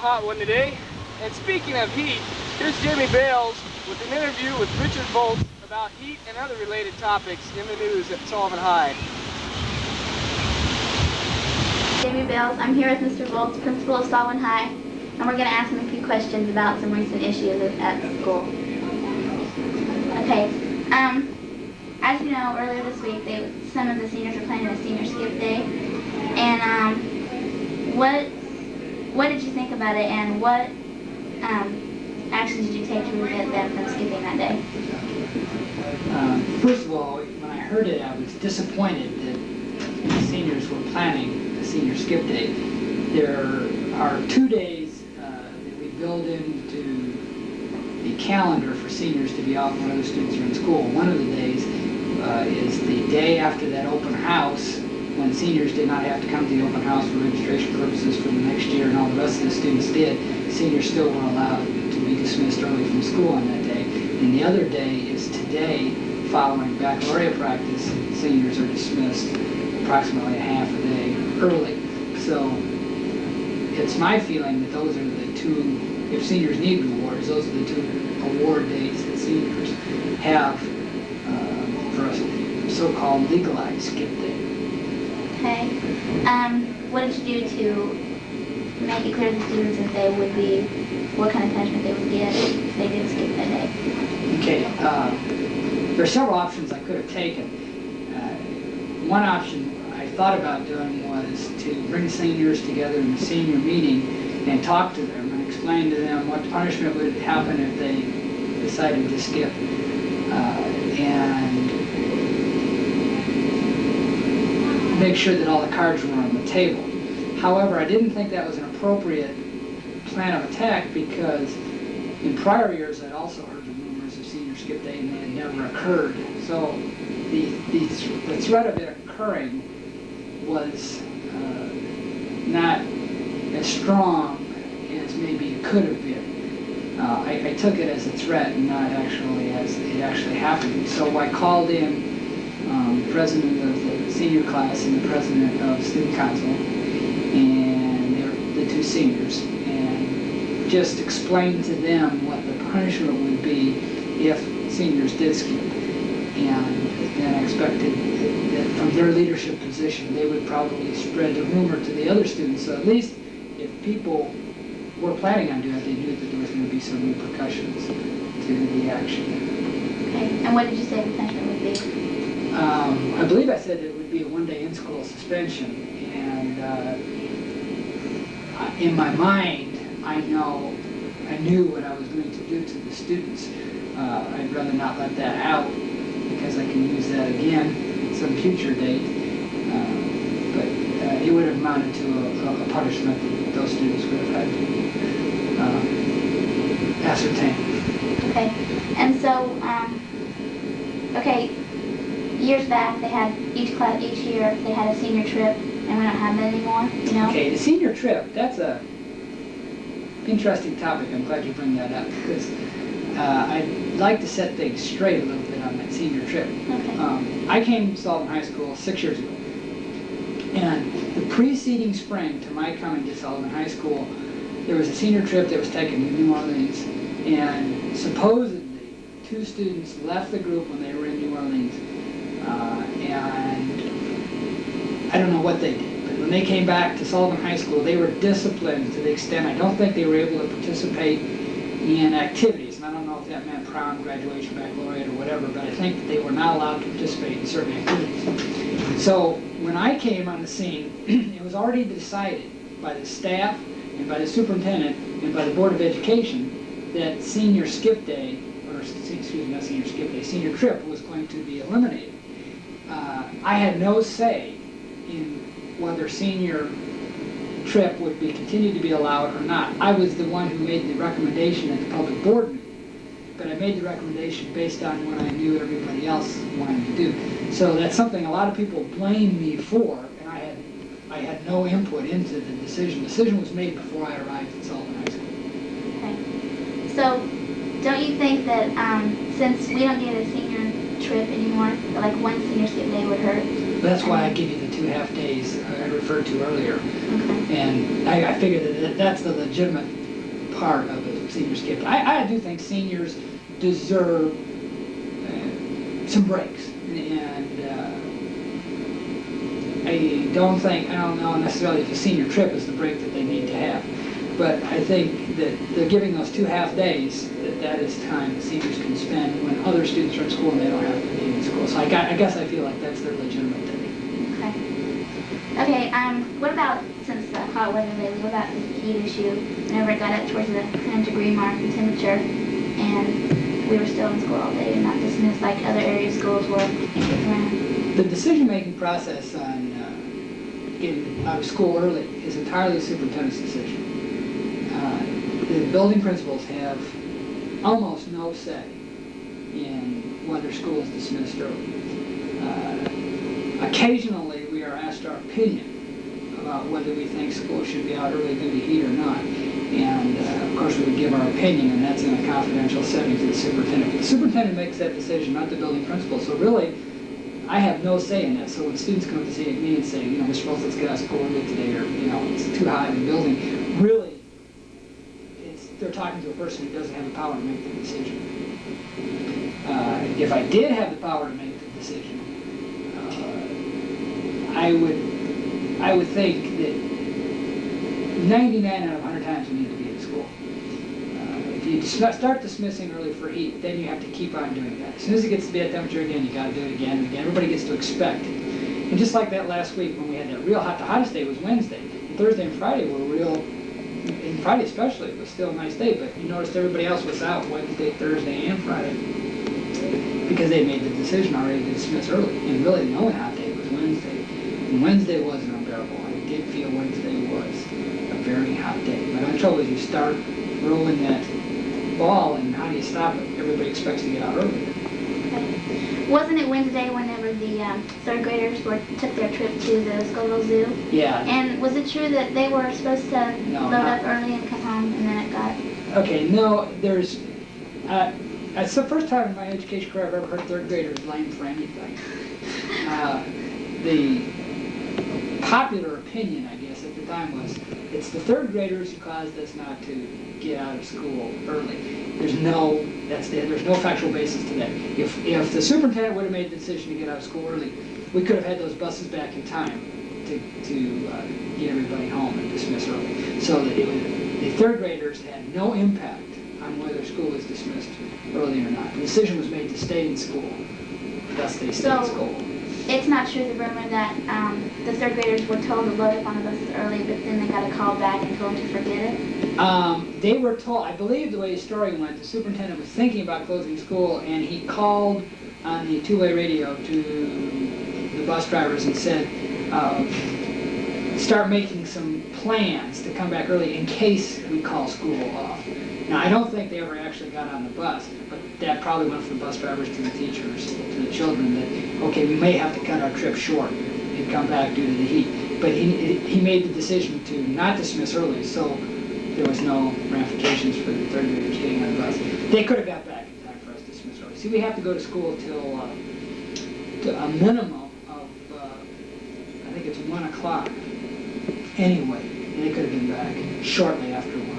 hot one today. And speaking of heat, here's Jamie Bales with an interview with Richard Voltz about heat and other related topics in the news at Sullivan High. Jamie Bales. I'm here with Mr. Voltz, principal of Sullivan High, and we're going to ask him a few questions about some recent issues at the school. Okay. As you know, earlier this week, some of the seniors were planning a senior skip day, and what did you think about it, and what actions did you take to prevent them from skipping that day? First of all, when I heard it, I was disappointed that the seniors were planning a senior skip day. There are 2 days that we build into the calendar for seniors to be out when other students are in school. One of the days is the day after that open house, when seniors did not have to come to the open house for registration purposes for the next year, and all the rest of the students did. Seniors still were allowed to be dismissed early from school on that day. And the other day is today, following baccalaureate practice. Seniors are dismissed approximately a half a day early. So it's my feeling that those are the two, if seniors need rewards, those are the two award days that seniors have for a so-called legalized skip day. Okay. What did you do to make it clear to the students that they would be, what kind of punishment they would get if they did skip that day? Okay. There are several options I could have taken. One option I thought about doing was to bring seniors together in a senior meeting and talk to them and explain to them what punishment would happen if they decided to skip, and make sure that all the cards were on the table. However, I didn't think that was an appropriate plan of attack because in prior years I'd also heard of rumors of senior skip day and they had never occurred. So the threat of it occurring was not as strong as maybe it could have been. I took it as a threat and not actually as it actually happened. So I called in the president of the senior class and the president of student council, and they were the two seniors, and just explained to them what the punishment would be if seniors did skip. And then I expected that from their leadership position, they would probably spread the rumor to the other students. So at least if people were planning on doing it, they knew that there was going to be some repercussions to the action. Okay. And what did you say the punishment would be? I believe I said it would be a one-day in-school suspension, and in my mind, I knew what I was going to do to the students. I'd rather not let that out because I can use that again at some future date. But it would have amounted to a punishment that those students would have had to ascertain. Okay. And so, okay. Years back, they had each year they had a senior trip, and we don't have that anymore. You know. Okay, the senior trip. That's a interesting topic. I'm glad you bring that up because I'd like to set things straight a little bit on that senior trip. Okay. I came to Sullivan High School 6 years ago, and the preceding spring to my coming to Sullivan High School, there was a senior trip that was taken to New Orleans, and supposedly 2 students left the group when they were in New Orleans. And I don't know what they did, but when they came back to Sullivan High School, they were disciplined to the extent I don't think they were able to participate in activities. And I don't know if that meant prom, graduation, baccalaureate, or whatever, but I think that they were not allowed to participate in certain activities. So when I came on the scene, it was already decided by the staff and by the superintendent and by the Board of Education that senior skip day, or excuse me, not senior skip day, senior trip was going to be eliminated. I had no say in whether senior trip would be continued to be allowed or not. I was the one who made the recommendation at the public board meeting, but I made the recommendation based on what I knew everybody else wanted to do. So that's something a lot of people blame me for, and I had no input into the decision. The decision was made before I arrived at Sullivan High School. Okay. So, don't you think that since we don't get a senior trip anymore, that like one senior skip day would hurt? That's why I give you the 2 half days I referred to earlier. Okay. And I figured that that's the legitimate part of a senior skip. I do think seniors deserve some breaks, and I don't know necessarily if a senior trip is the break that they need to have, but I think that they're giving those 2 half days, that is time that seniors can spend when other students are in school and they don't have to be in school. So I guess I feel like that's their legitimate day. Okay, what about, since the hot weather lately, what about the heat issue? Whenever it got up towards the 100-degree mark in temperature, and we were still in school all day and not dismissed like other area schools were in Duane. The decision-making process on getting out of school early is entirely the superintendent's decision. The building principals have almost no say in whether school is dismissed early. Occasionally, we are asked our opinion about whether we think school should be out early due to heat or not. And of course, we would give our opinion, and that's in a confidential setting to the superintendent. The superintendent makes that decision, not the building principal. So really, I have no say in that. So when students come up to see me and say, you know, Mr. Voltz, let's get out of school early today, or, you know, it's too hot in the building, really, they're talking to a person who doesn't have the power to make the decision. If I did have the power to make the decision, I would think that 99 out of 100 times we need to be in school. If you start dismissing early for heat, then you have to keep on doing that. As soon as it gets to be at temperature again, you got to do it again and again. Everybody gets to expect it. And just like that last week when we had that real hot, the hottest day was Wednesday. And Thursday and Friday were real, and Friday especially, it was still a nice day, but you noticed everybody else was out Wednesday, Thursday, and Friday because they made the decision already to dismiss early. And really the only hot day was Wednesday. And Wednesday wasn't unbearable. I did feel Wednesday was a very hot day. But the trouble is you start rolling that ball, and how do you stop it? Everybody expects to get out early. Okay. Wasn't it Wednesday whenever the third graders took their trip to the Sullivan Zoo? Yeah. And was it true that they were supposed to load up early and come home, and then it got... Okay, no, there's... it's the first time in my education career I've ever heard third graders blamed for anything. The popular opinion, I guess, at the time was, it's the third graders who caused us not to get out of school early. There's no factual basis to that. If the superintendent would have made the decision to get out of school early, we could have had those buses back in time to get everybody home and dismiss early. So that the third graders had no impact on whether school was dismissed early or not. The decision was made to stay in school, thus they stayed in school. It's not true, the rumor, that the third graders were told to load up on the buses early, but then they got a call back and told them to forget it? They were told, I believe the way the story went, the superintendent was thinking about closing school, and he called on the two-way radio to the bus drivers and said, start making some plans to come back early in case we call school off. Now, I don't think they ever actually got on the bus, but that probably went from the bus drivers to the teachers, to the children, that, okay, we may have to cut our trip short and come back due to the heat. But he made the decision to not dismiss early, so there was no ramifications for the third graders getting on the bus. They could have got back in time for us to dismiss early. See, we have to go to school till to a minimum of, I think it's 1 o'clock anyway, and they could have been back shortly after 1.